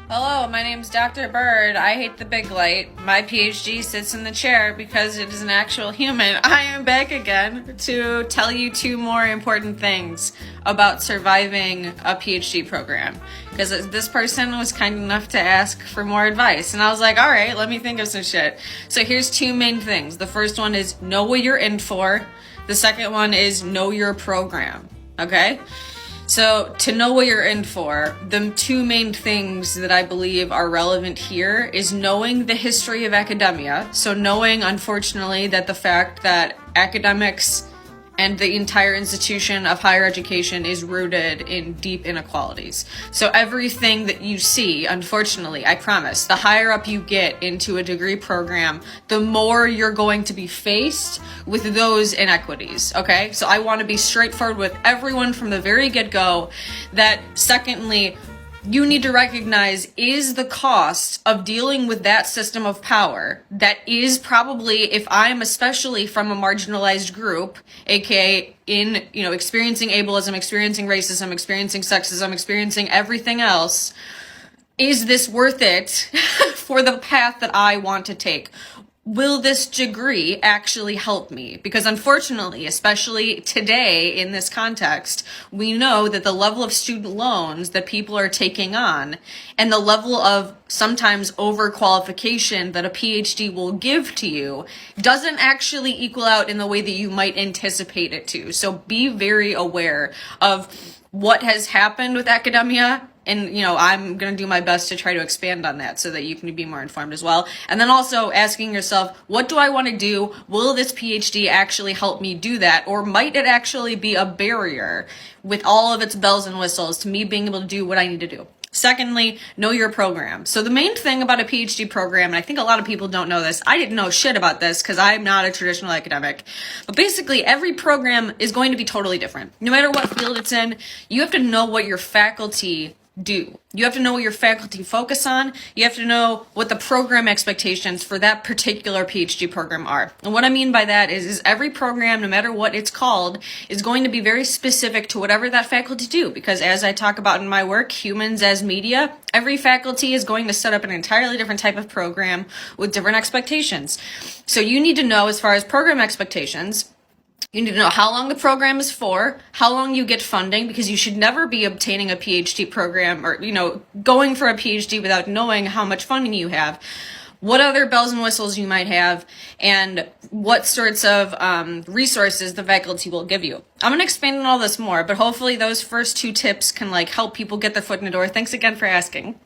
Hello, my name's Dr. Bird. I hate the big light. My PhD sits in the chair because it is an actual human. I am back again to tell you two more important things about surviving a PhD program. Because this person was kind enough to ask for more advice. And I was like, all right, let me think of some shit. So here's two main things. The first one is know what you're in for. The second one is know your program. Okay? So, to know what you're in for, the two main things that I believe are relevant here is knowing the history of academia. So, knowing, unfortunately, that the fact that academics and the entire institution of higher education is rooted in deep inequalities. So everything that you see, unfortunately, I promise, the higher up you get into a degree program, the more you're going to be faced with those inequities, okay? So I want to be straightforward with everyone from the very get-go that, secondly, you need to recognize is the cost of dealing with that system of power that is probably, if I'm especially from a marginalized group, aka experiencing ableism, experiencing racism, experiencing sexism, experiencing everything else, is this worth it for the path that I want to take? Will this degree actually help me? Because unfortunately, especially today in this context, we know that the level of student loans that people are taking on and the level of sometimes overqualification that a PhD will give to you doesn't actually equal out in the way that you might anticipate it to. So be very aware of what has happened with academia. And, I'm going to do my best to try to expand on that so that you can be more informed as well. And then also asking yourself, what do I want to do? Will this PhD actually help me do that? Or might it actually be a barrier with all of its bells and whistles to me being able to do what I need to do? Secondly, know your program. So the main thing about a PhD program, and I think a lot of people don't know this, I didn't know shit about this because I'm not a traditional academic, but basically every program is going to be totally different. No matter what field it's in, you have to know what your faculty do. You have to know what your faculty focus on. You have to know what the program expectations for that particular PhD program are. And what I mean by that is every program, no matter what it's called, is going to be very specific to whatever that faculty do. Because as I talk about in my work, Humans as Media, every faculty is going to set up an entirely different type of program with different expectations. So you need to know, as far as program expectations, you need to know how long the program is for, how long you get funding, because you should never be obtaining a PhD program or, going for a PhD without knowing how much funding you have, what other bells and whistles you might have, and what sorts of resources the faculty will give you. I'm going to expand on all this more, but hopefully those first two tips can help people get their foot in the door. Thanks again for asking.